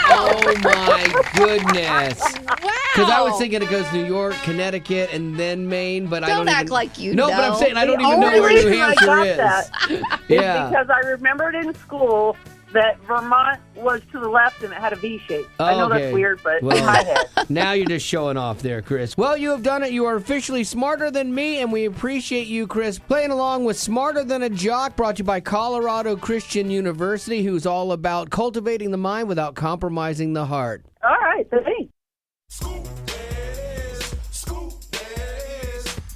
[SPEAKER 4] Oh, my goodness.
[SPEAKER 1] Wow.
[SPEAKER 4] Because I was thinking it goes New York, Connecticut, and then Maine, but I don't
[SPEAKER 1] act
[SPEAKER 4] even,
[SPEAKER 1] like you
[SPEAKER 4] No,
[SPEAKER 1] know.
[SPEAKER 4] but I'm saying I don't
[SPEAKER 10] The
[SPEAKER 4] even know
[SPEAKER 10] only
[SPEAKER 4] where New
[SPEAKER 10] reason I
[SPEAKER 4] Hampshire
[SPEAKER 10] got
[SPEAKER 4] is.
[SPEAKER 10] that
[SPEAKER 4] Yeah.
[SPEAKER 10] because I remembered in school that Vermont was to the left and it had a V shape. I know
[SPEAKER 4] Okay.
[SPEAKER 10] that's weird, but
[SPEAKER 4] Well,
[SPEAKER 10] in my head.
[SPEAKER 4] Now you're just showing off there, Chris. Well, you have done it. You are officially smarter than me, and we appreciate you, Chris, playing along with Smarter Than a Jock, brought to you by Colorado Christian University, who's all about cultivating the mind without compromising the heart.
[SPEAKER 10] All right, thanks.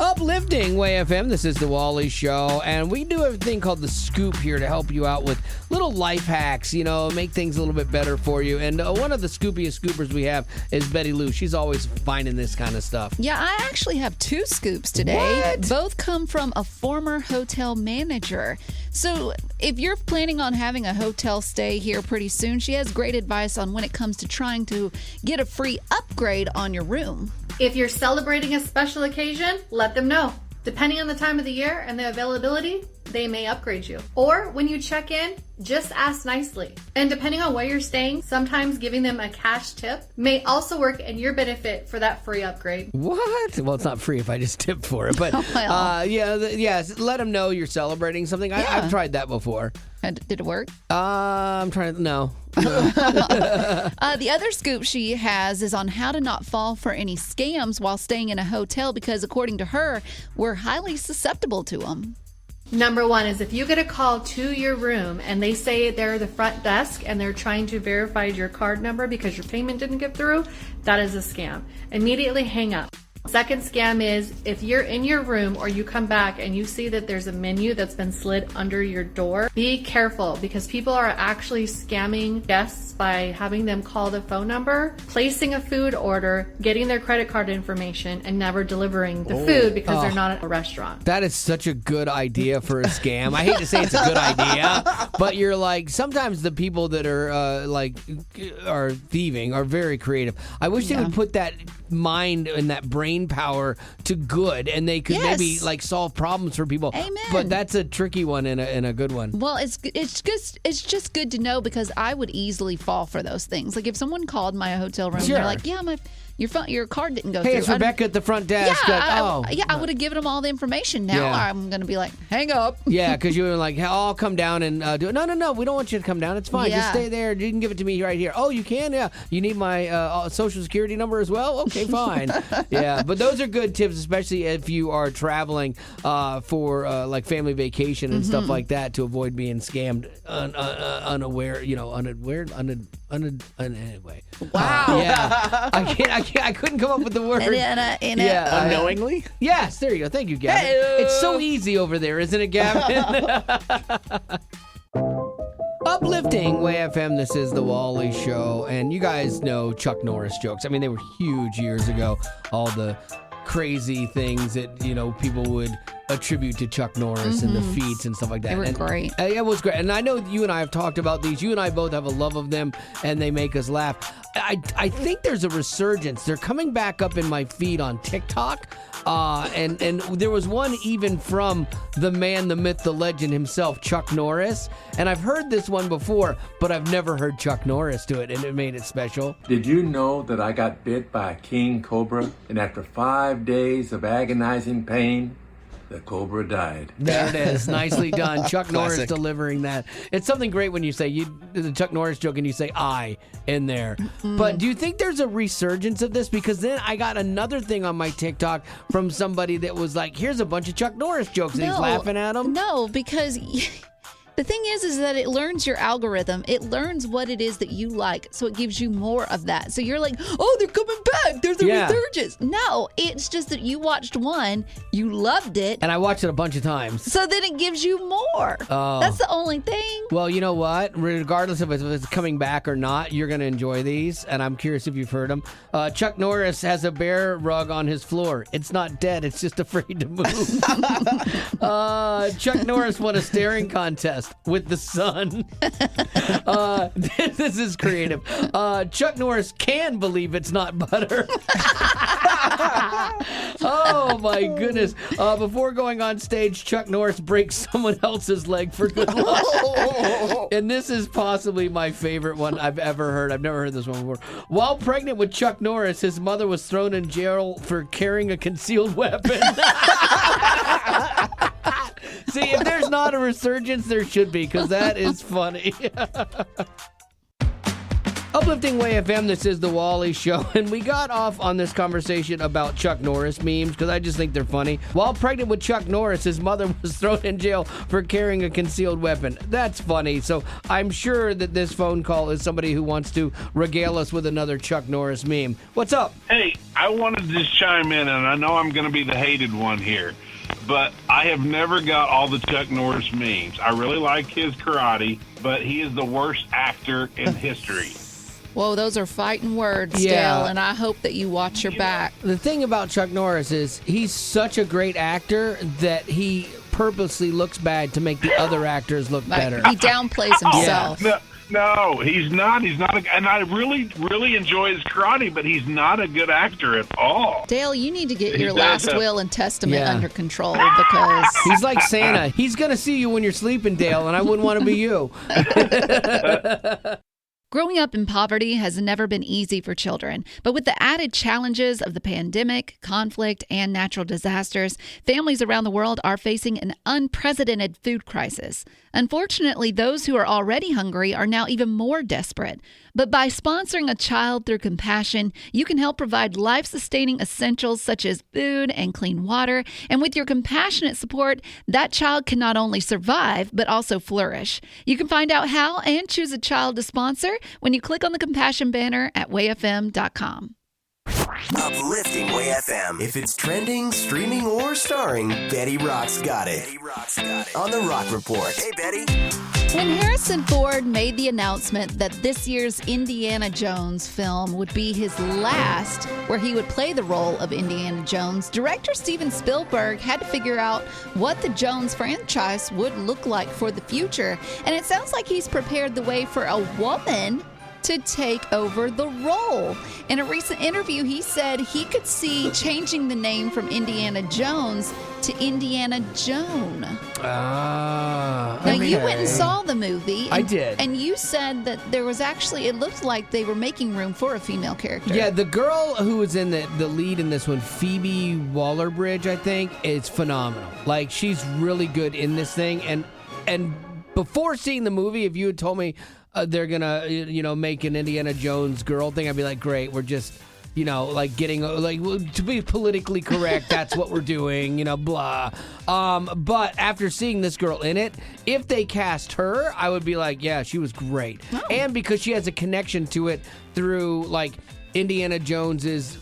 [SPEAKER 4] Uplifting Way FM, this is the Wally Show, and we do a thing called the Scoop here to help you out with little life hacks, you know, make things a little bit better for you. And one of the scoopiest scoopers we have is Betty Lou. She's always finding this kind of stuff.
[SPEAKER 1] Yeah, I actually have 2 scoops today.
[SPEAKER 4] What?
[SPEAKER 1] Both come from a former hotel manager. So if you're planning on having a hotel stay here pretty soon, she has great advice on when it comes to trying to get a free upgrade on your room.
[SPEAKER 14] If you're celebrating a special occasion, let them know. Depending on the time of the year and the availability, they may upgrade you. Or when you check in, just ask nicely. And depending on where you're staying, sometimes giving them a cash tip may also work in your benefit for that free upgrade.
[SPEAKER 4] What? Well, it's not free if I just tip for it, but let them know you're celebrating something. I've tried that before.
[SPEAKER 1] And did it work?
[SPEAKER 4] I'm trying to, no.
[SPEAKER 1] The other scoop she has is on how to not fall for any scams while staying in a hotel because, according to her, we're highly susceptible to them.
[SPEAKER 14] Number 1 is if you get a call to your room and they say they're the front desk and they're trying to verify your card number because your payment didn't get through, that is a scam. Immediately hang up. Second scam is if you're in your room or you come back and you see that there's a menu that's been slid under your door, be careful because people are actually scamming guests by having them call the phone number, placing a food order, getting their credit card information, and never delivering the food because they're not at a restaurant.
[SPEAKER 4] That is such a good idea for a scam. I hate to say it's a good idea, but you're like, sometimes the people that are thieving are very creative. I wish they would put that mind and that brain power to good, and they could maybe solve problems for people.
[SPEAKER 1] Amen.
[SPEAKER 4] But that's a tricky one and a good one.
[SPEAKER 1] Well, it's just good to know because I would easily fall for those things. Like if someone called my hotel room, and they're like, "Yeah, your card didn't go through."
[SPEAKER 4] Hey, it's Rebecca at the front desk.
[SPEAKER 1] I would have given them all the information. Now I'm going to be like, hang up.
[SPEAKER 4] Yeah, because you were like, hey, I'll come down and do it. No, we don't want you to come down. It's fine. Just stay there. You can give it to me right here. Oh, you can? Yeah. You need my social security number as well? Okay, fine. Yeah, but those are good tips, especially if you are traveling for like family vacation and stuff like that to avoid being scammed unaware, anyway.
[SPEAKER 1] Wow.
[SPEAKER 4] Yeah. I couldn't come up with the word.
[SPEAKER 3] Unknowingly?
[SPEAKER 4] Yes, there you go. Thank you, Gavin.
[SPEAKER 1] Hey-o.
[SPEAKER 4] It's so easy over there, isn't it, Gavin? Uplifting Way FM, this is the Wally Show, and you guys know Chuck Norris jokes. I mean, they were huge years ago. All the crazy things that, people would a tribute to Chuck Norris and the feats and stuff like that.
[SPEAKER 1] They were great.
[SPEAKER 4] It was great. And I know you and I have talked about these. You and I both have a love of them, and they make us laugh. I think there's a resurgence. They're coming back up in my feed on TikTok. And there was one even from the man, the myth, the legend himself, Chuck Norris. And I've heard this one before, but I've never heard Chuck Norris do it, and it made it special.
[SPEAKER 15] Did you know that I got bit by a king cobra, and after 5 days of agonizing pain, the cobra died?
[SPEAKER 4] There it is. Nicely done. Chuck Norris delivering that. It's something great when you say the Chuck Norris joke and you say I in there. But do you think there's a resurgence of this? Because then I got another thing on my TikTok from somebody that was like, here's a bunch of Chuck Norris jokes, and he's laughing at them.
[SPEAKER 1] No, because the thing is that it learns your algorithm. It learns what it is that you like, so it gives you more of that. So you're like, oh, they're coming back. There's a resurgence. No, it's just that you watched one, you loved it.
[SPEAKER 4] And I watched it a bunch of times.
[SPEAKER 1] So then it gives you more.
[SPEAKER 4] Oh.
[SPEAKER 1] That's the only thing.
[SPEAKER 4] Well, you know what? Regardless of if it's coming back or not, you're going to enjoy these. And I'm curious if you've heard them. Chuck Norris has a bear rug on his floor. It's not dead. It's just afraid to move. Chuck Norris won a staring contest with the sun. This is creative. Chuck Norris can believe it's not butter. Oh my goodness. Before going on stage, Chuck Norris breaks someone else's leg for good luck. And this is possibly my favorite one I've ever heard. I've never heard this one before. While pregnant with Chuck Norris, his mother was thrown in jail for carrying a concealed weapon. See, if there's not a resurgence, there should be, because that is funny. Uplifting Way FM, this is the Wally Show, and we got off on this conversation about Chuck Norris memes, because I just think they're funny. While pregnant with Chuck Norris, his mother was thrown in jail for carrying a concealed weapon. That's funny, so I'm sure that this phone call is somebody who wants to regale us with another Chuck Norris meme. What's up?
[SPEAKER 16] Hey, I wanted to just chime in, and I know I'm going to be the hated one here, but I have never got all the Chuck Norris memes. I really like his karate, but he is the worst actor in history.
[SPEAKER 1] Whoa, those are fighting words, Dale, and I hope that you watch your back.
[SPEAKER 4] The thing about Chuck Norris is he's such a great actor that he purposely looks bad to make the other actors look better.
[SPEAKER 1] He downplays himself.
[SPEAKER 16] No, he's not. He's not. And I really, really enjoy his karate, but he's not a good actor at all.
[SPEAKER 1] Dale, you need to get your last will and testament under control, because
[SPEAKER 4] he's like Santa. He's going to see you when you're sleeping, Dale, and I wouldn't want to be you.
[SPEAKER 1] Growing up in poverty has never been easy for children, but with the added challenges of the pandemic, conflict, and natural disasters, families around the world are facing an unprecedented food crisis. Unfortunately, those who are already hungry are now even more desperate. But by sponsoring a child through compassion, you can help provide life-sustaining essentials such as food and clean water. And with your compassionate support, that child can not only survive, but also flourish. You can find out how and choose a child to sponsor when you click on the compassion banner at wayfm.com.
[SPEAKER 2] Uplifting Way FM. If it's trending, streaming, or starring, Betty Rock's got it. On the Rock Report. Hey, Betty.
[SPEAKER 1] When Harrison Ford made the announcement that this year's Indiana Jones film would be his last, where he would play the role of Indiana Jones, director Steven Spielberg had to figure out what the Jones franchise would look like for the future. And it sounds like he's prepared the way for a woman to take over the role. In a recent interview, he said he could see changing the name from Indiana Jones to Indiana Joan. Now, you went and saw the movie.
[SPEAKER 4] I did.
[SPEAKER 1] And you said that there was actually, it looked like they were making room for a female character.
[SPEAKER 4] Yeah, the girl who was in the lead in this one, Phoebe Waller-Bridge, I think, is phenomenal. Like, she's really good in this thing. And before seeing the movie, if you had told me they're gonna, make an Indiana Jones girl thing, I'd be like, great, we're just, like getting, like, to be politically correct, that's what we're doing, blah. But after seeing this girl in it, if they cast her, I would be like, yeah, she was great. Oh. And because she has a connection to it through, like, Indiana Jones's,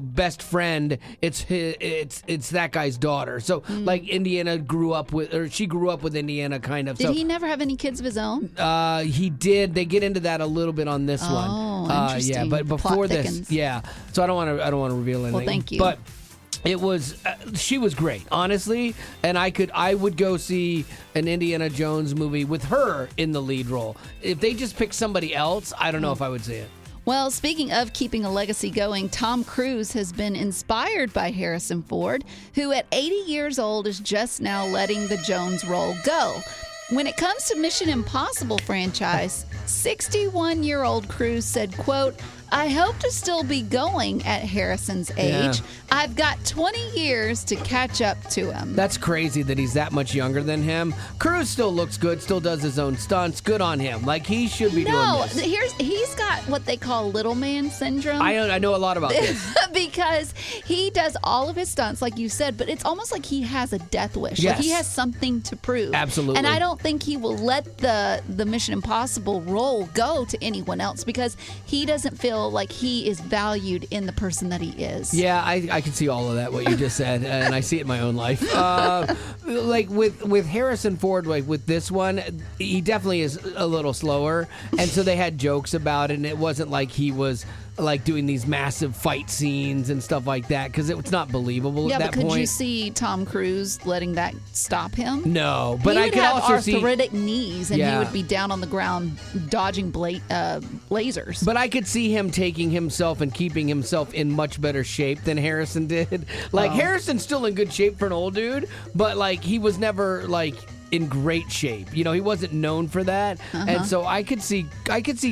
[SPEAKER 4] best friend, it's that guy's daughter. So like Indiana she grew up with Indiana kind of.
[SPEAKER 1] Did he never have any kids of his own?
[SPEAKER 4] He did. They get into that a little bit on this one.
[SPEAKER 1] Oh, interesting.
[SPEAKER 4] Yeah, but before
[SPEAKER 1] Plot
[SPEAKER 4] this,
[SPEAKER 1] thickens.
[SPEAKER 4] yeah. So I don't want to reveal anything.
[SPEAKER 1] Well, thank you.
[SPEAKER 4] But It was she was great, honestly, and I would go see an Indiana Jones movie with her in the lead role. If they just picked somebody else, I don't know if I would see it.
[SPEAKER 1] Well, speaking of keeping a legacy going, Tom Cruise has been inspired by Harrison Ford, who at 80 years old is just now letting the Jones role go. When it comes to Mission Impossible franchise, 61-year-old Cruise said, quote, I hope to still be going at Harrison's age. I've got 20 years to catch up to him.
[SPEAKER 4] That's crazy that he's that much younger than him. Cruise still looks good, still does his own stunts. Good on him. Like, he should be doing this.
[SPEAKER 1] He's got what they call little man syndrome.
[SPEAKER 4] I know a lot about this.
[SPEAKER 1] Because he does all of his stunts, like you said, but it's almost like he has a death wish.
[SPEAKER 4] Yes.
[SPEAKER 1] Like he has something to prove.
[SPEAKER 4] Absolutely.
[SPEAKER 1] And I don't think he will let the Mission Impossible role go to anyone else because he doesn't feel like he is valued in the person that he is.
[SPEAKER 4] Yeah, I can see all of that, what you just said, and I see it in my own life. Like with Harrison Ford, like with this one, he definitely is a little slower, and so they had jokes about it, and it wasn't like he was like doing these massive fight scenes and stuff like that because it's not believable at that point.
[SPEAKER 1] Yeah, but could you see Tom Cruise letting that stop him?
[SPEAKER 4] No, but I could also see
[SPEAKER 1] he would have arthritic knees and he would be down on the ground dodging lasers.
[SPEAKER 4] But I could see him taking himself and keeping himself in much better shape than Harrison did. Like Harrison's still in good shape for an old dude, but like he was never like in great shape. You know, he wasn't known for that. And so I could see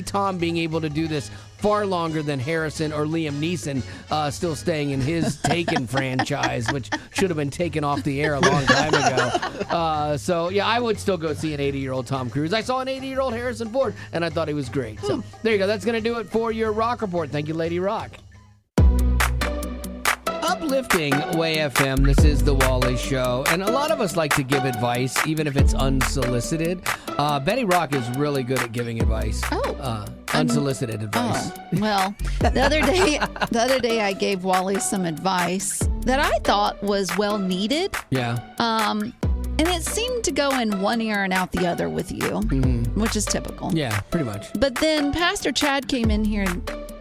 [SPEAKER 4] Tom being able to do this far longer than Harrison or Liam Neeson still staying in his Taken franchise, which should have been taken off the air a long time ago. So, yeah, I would still go see an 80-year-old Tom Cruise. I saw an 80-year-old Harrison Ford, and I thought he was great. So, there you go. That's going to do it for your Rock Report. Thank you, Lady Rock. Uplifting Way FM, this is the Wally Show, and a lot of us like to give advice, even if it's unsolicited. Betty Rock is really good at giving advice. Unsolicited advice.
[SPEAKER 1] Well, the other day I gave Wally some advice that I thought was well needed.
[SPEAKER 4] Yeah.
[SPEAKER 1] And it seemed to go in one ear and out the other with you, which is typical.
[SPEAKER 4] Yeah, pretty much.
[SPEAKER 1] But then Pastor Chad came in here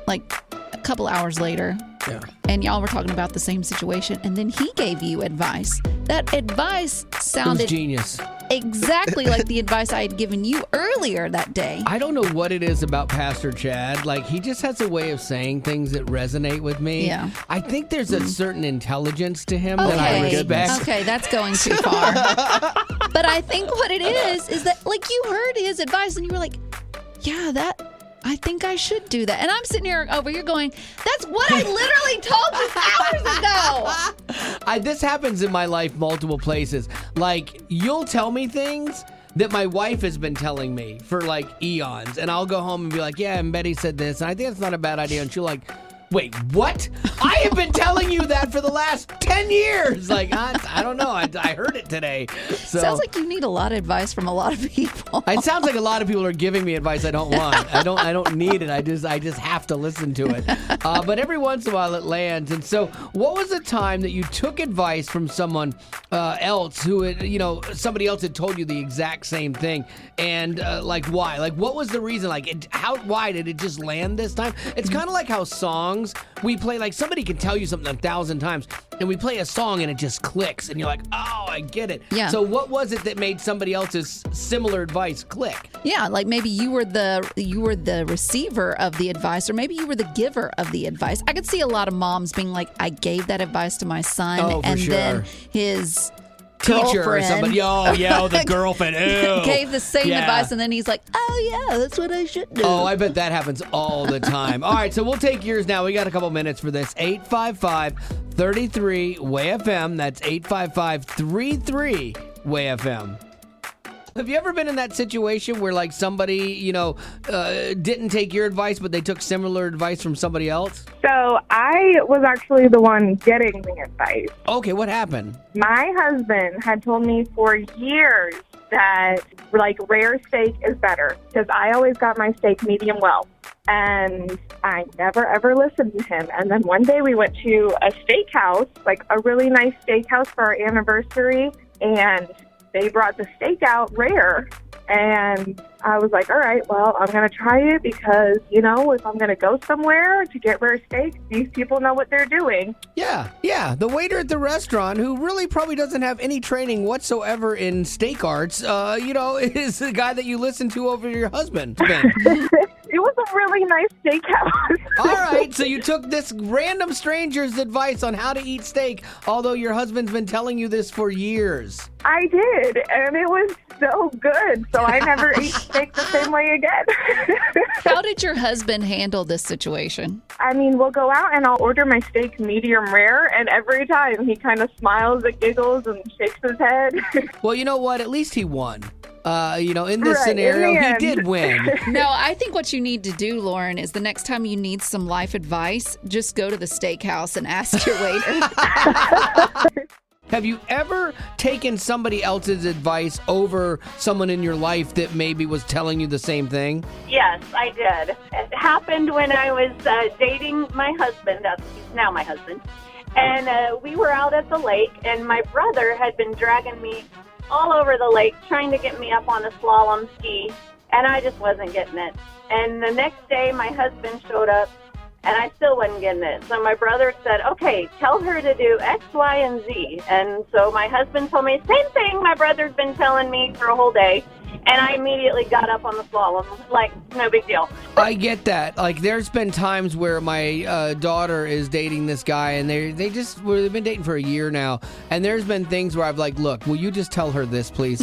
[SPEAKER 1] like a couple hours later.
[SPEAKER 4] Yeah.
[SPEAKER 1] And y'all were talking about the same situation, and then he gave you advice. That advice sounded
[SPEAKER 4] genius.
[SPEAKER 1] Exactly like the advice I had given you earlier that day.
[SPEAKER 4] I don't know what it is about Pastor Chad. Like, he just has a way of saying things that resonate with me.
[SPEAKER 1] Yeah.
[SPEAKER 4] I think there's a certain intelligence to him that I respect.
[SPEAKER 1] Okay, that's going too far. But I think what it is that, like, you heard his advice, and you were like, yeah, I think I should do that. And I'm sitting here over here going, that's what I literally told you hours ago.
[SPEAKER 4] This happens in my life multiple places. Like, you'll tell me things that my wife has been telling me for like eons. And I'll go home and be like, yeah, and Betty said this. And I think it's not a bad idea. And she'll like, wait, what? I have been telling you that for the last 10 years. Like, I don't know. I heard it today. So,
[SPEAKER 1] sounds like you need a lot of advice from a lot of people.
[SPEAKER 4] It sounds like a lot of people are giving me advice I don't want. I don't need it. I just have to listen to it. But every once in a while it lands. And so what was the time that you took advice from someone else who had, somebody else had told you the exact same thing? And like, why? Like, what was the reason? Like, why did it just land this time? It's kind of like how songs we play, like somebody can tell you something 1,000 times and we play a song and it just clicks and you're like, oh, I get it.
[SPEAKER 1] Yeah.
[SPEAKER 4] So what was it that made somebody else's similar advice click?
[SPEAKER 1] Yeah, like maybe you were the receiver of the advice, or maybe you were the giver of the advice. I could see a lot of moms being like, I gave that advice to my son, and then his
[SPEAKER 4] teacher or somebody, the
[SPEAKER 1] girlfriend
[SPEAKER 4] girlfriend
[SPEAKER 1] gave the same advice, and then he's like, oh yeah, that's what I should do.
[SPEAKER 4] Oh, I bet that happens all the time. All right, so we'll take yours now. We got a couple minutes for this. 855-33-WAY-FM. That's 855-33-WAY-FM. Have you ever been in that situation where like somebody, didn't take your advice, but they took similar advice from somebody else?
[SPEAKER 17] So I was actually the one getting the advice.
[SPEAKER 4] Okay, what happened?
[SPEAKER 17] My husband had told me for years that like rare steak is better because I always got my steak medium well. And I never, ever listened to him. And then one day we went to a steakhouse, like a really nice steakhouse for our anniversary, and they brought the steak out rare, And I was like, all right, well, I'm going to try it because, you know, if I'm going to go somewhere to get rare steak, these people know what they're doing.
[SPEAKER 4] Yeah. The waiter at the restaurant, who really probably doesn't have any training whatsoever in steak arts, is the guy that you listen to over your husband.
[SPEAKER 17] It was a really nice steakhouse.
[SPEAKER 4] All right, so you took this random stranger's advice on how to eat steak, although your husband's been telling you this for years.
[SPEAKER 17] I did, and it was so good, so I never ate steak the same way again.
[SPEAKER 1] How did your husband handle this situation?
[SPEAKER 17] I mean, we'll go out and I'll order my steak medium rare, and every time he kind of smiles and giggles and shakes his head.
[SPEAKER 4] Well, you know what? At least he won. In this scenario, he did win.
[SPEAKER 1] No, I think what you need to do, Lauren, is the next time you need some life advice, just go to the steakhouse and ask your waiter.
[SPEAKER 4] Have you ever taken somebody else's advice over someone in your life that maybe was telling you the same thing?
[SPEAKER 18] Yes, I did. It happened when I was dating my husband. He's now my husband. And we were out at the lake, and my brother had been dragging me all over the lake trying to get me up on a slalom ski, and I just wasn't getting it. And the next day, my husband showed up, and I still wasn't getting it. So my brother said, okay, tell her to do X, Y, and Z. And so my husband told me, same thing my brother's been telling me for a whole day. And I immediately got up on the slalom, like, no big deal.
[SPEAKER 4] I get that. Like, there's been times where my daughter is dating this guy, and they've been dating for a year now. And there's been things where I've like, look, will you just tell her this, please?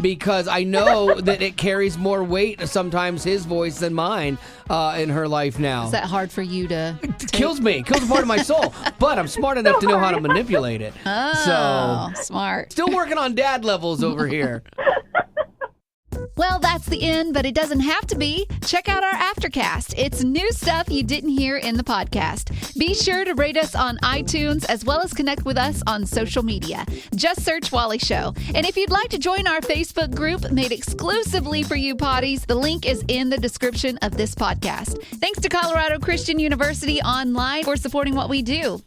[SPEAKER 4] Because I know that it carries more weight, sometimes his voice than mine, in her life now.
[SPEAKER 1] Is that hard for you to
[SPEAKER 4] It kills me. It kills a part of my soul. But I'm smart enough to know how to manipulate it.
[SPEAKER 1] Oh, smart.
[SPEAKER 4] Still working on dad levels over here.
[SPEAKER 1] Well, that's the end, but it doesn't have to be. Check out our Aftercast. It's new stuff you didn't hear in the podcast. Be sure to rate us on iTunes as well as connect with us on social media. Just search Wally Show. And if you'd like to join our Facebook group made exclusively for you potties, the link is in the description of this podcast. Thanks to Colorado Christian University Online for supporting what we do.